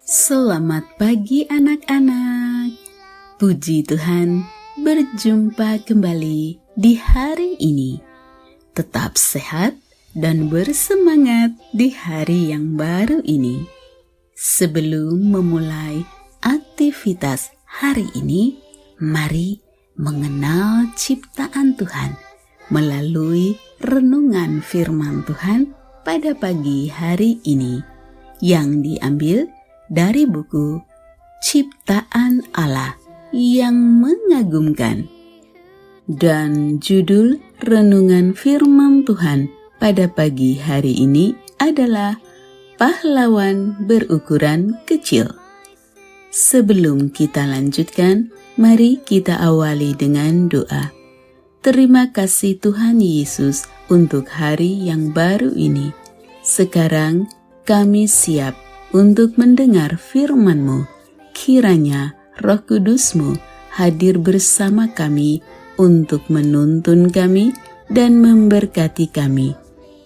Selamat pagi anak-anak. Puji Tuhan, berjumpa kembali di hari ini. Tetap sehat dan bersemangat di hari yang baru ini. Sebelum memulai aktivitas hari ini, mari mengenal ciptaan Tuhan melalui renungan firman Tuhan pada pagi hari ini yang diambil dari buku Ciptaan Allah yang Mengagumkan. Dan judul renungan firman Tuhan pada pagi hari ini adalah Pahlawan Berukuran Kecil. Sebelum kita lanjutkan, mari kita awali dengan doa. Terima kasih Tuhan Yesus untuk hari yang baru ini. Sekarang kami siap untuk mendengar firman-Mu. Kiranya Roh Kudus-Mu hadir bersama kami untuk menuntun kami dan memberkati kami.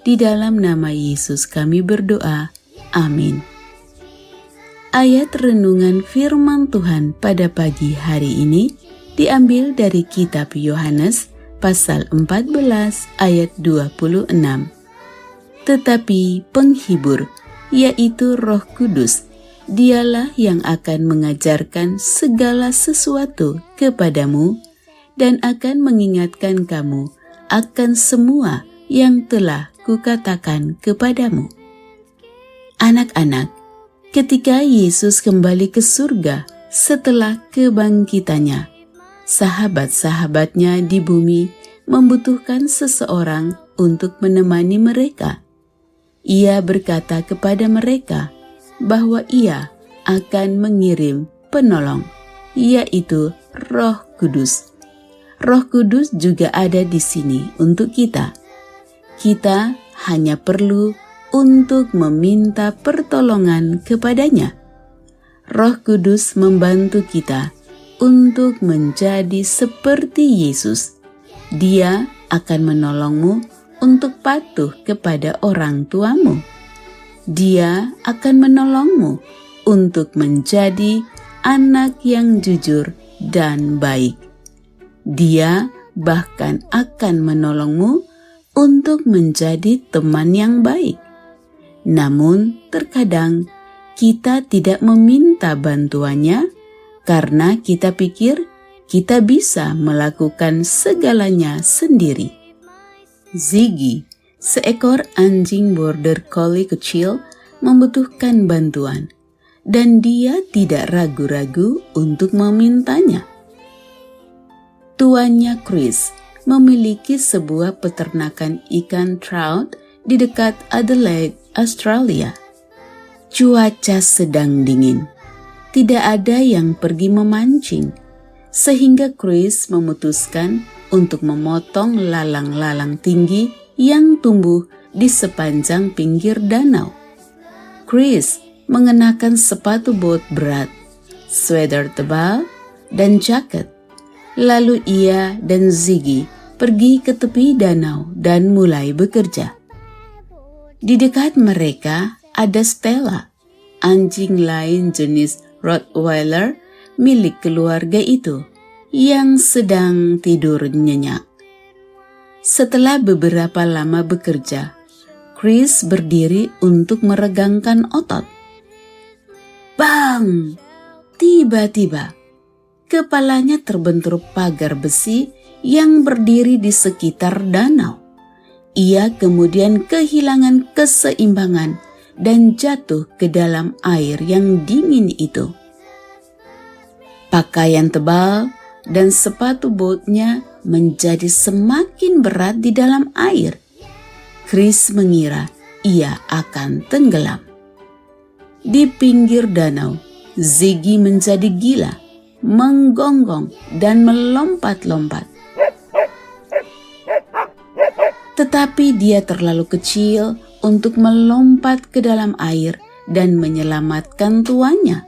Di dalam nama Yesus kami berdoa. Amin. Ayat renungan firman Tuhan pada pagi hari ini diambil dari kitab Yohanes pasal 14 ayat 26. Tetapi penghibur, yaitu Roh Kudus, Dialah yang akan mengajarkan segala sesuatu kepadamu dan akan mengingatkan kamu akan semua yang telah kukatakan kepadamu. Anak-anak, ketika Yesus kembali ke surga setelah kebangkitannya, sahabat-sahabatnya di bumi membutuhkan seseorang untuk menemani mereka. Ia berkata kepada mereka bahwa Ia akan mengirim penolong, yaitu Roh Kudus. Roh Kudus juga ada di sini untuk kita. Kita hanya perlu untuk meminta pertolongan kepadanya. Roh Kudus membantu kita untuk menjadi seperti Yesus. Dia akan menolongmu untuk patuh kepada orang tuamu. Dia akan menolongmu untuk menjadi anak yang jujur dan baik. Dia bahkan akan menolongmu untuk menjadi teman yang baik. Namun terkadang kita tidak meminta bantuannya karena kita pikir kita bisa melakukan segalanya sendiri. Ziggy, seekor anjing border collie kecil, membutuhkan bantuan, dan dia tidak ragu-ragu untuk memintanya. Tuannya Chris memiliki sebuah peternakan ikan trout di dekat Adelaide, Australia. Cuaca sedang dingin. Tidak ada yang pergi memancing, sehingga Chris memutuskan untuk memotong lalang-lalang tinggi yang tumbuh di sepanjang pinggir danau. Chris mengenakan sepatu bot berat, sweater tebal, dan jaket. Lalu ia dan Ziggy pergi ke tepi danau dan mulai bekerja. Di dekat mereka ada Stella, anjing lain jenis Rottweiler milik keluarga itu, yang sedang tidur nyenyak. Setelah beberapa lama bekerja, Chris berdiri untuk meregangkan otot. Bang! Tiba-tiba, kepalanya terbentur pagar besi yang berdiri di sekitar danau. Ia kemudian kehilangan keseimbangan dan jatuh ke dalam air yang dingin itu. Pakaian tebal dan sepatu botnya menjadi semakin berat di dalam air. Chris mengira ia akan tenggelam. Di pinggir danau, Ziggy menjadi gila, menggonggong dan melompat-lompat. Tetapi dia terlalu kecil untuk melompat ke dalam air dan menyelamatkan tuannya.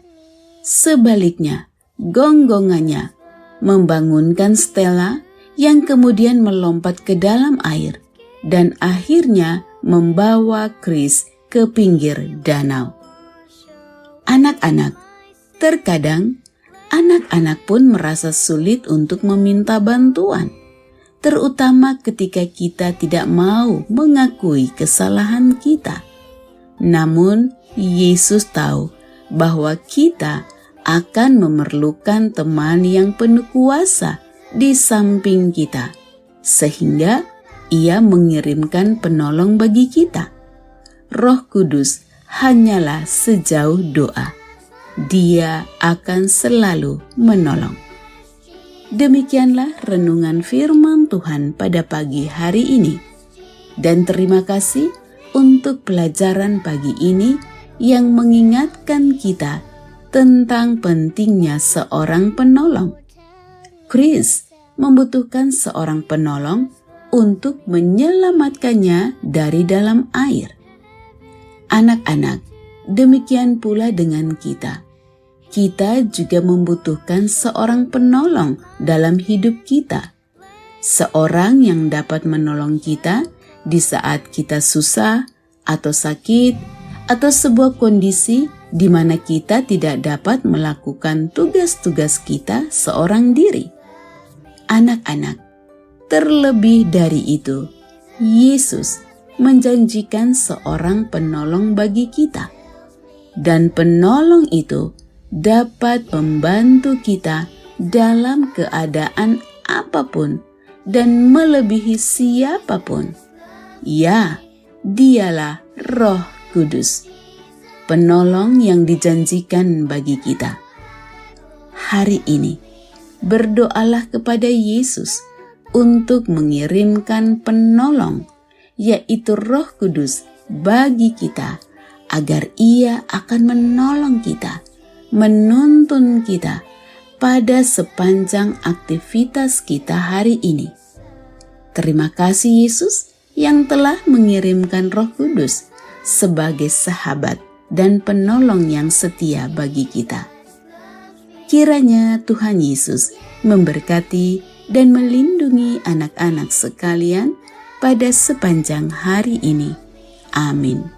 Sebaliknya, gonggongannya membangunkan Stella yang kemudian melompat ke dalam air dan akhirnya membawa Chris ke pinggir danau. Anak-anak, terkadang anak-anak pun merasa sulit untuk meminta bantuan, terutama ketika kita tidak mau mengakui kesalahan kita. Namun, Yesus tahu bahwa kita akan memerlukan teman yang penuh kuasa di samping kita, sehingga Ia mengirimkan penolong bagi kita. Roh Kudus hanyalah sejauh doa. Dia akan selalu menolong. Demikianlah renungan firman Tuhan pada pagi hari ini. Dan terima kasih untuk pelajaran pagi ini yang mengingatkan kita tentang pentingnya seorang penolong. Chris membutuhkan seorang penolong untuk menyelamatkannya dari dalam air. Anak-anak, demikian pula dengan kita. Kita juga membutuhkan seorang penolong dalam hidup kita. Seorang yang dapat menolong kita di saat kita susah atau sakit atau sebuah kondisi di mana kita tidak dapat melakukan tugas-tugas kita seorang diri. Anak-anak, terlebih dari itu, Yesus menjanjikan seorang penolong bagi kita. Dan penolong itu dapat membantu kita dalam keadaan apapun dan melebihi siapapun. Ya, Dialah Roh Kudus, penolong yang dijanjikan bagi kita. Hari ini, berdoalah kepada Yesus untuk mengirimkan penolong, yaitu Roh Kudus bagi kita, agar Ia akan menolong kita, menuntun kita pada sepanjang aktivitas kita hari ini. Terima kasih Yesus yang telah mengirimkan Roh Kudus sebagai sahabat dan penolong yang setia bagi kita. Kiranya Tuhan Yesus memberkati dan melindungi anak-anak sekalian pada sepanjang hari ini. Amin.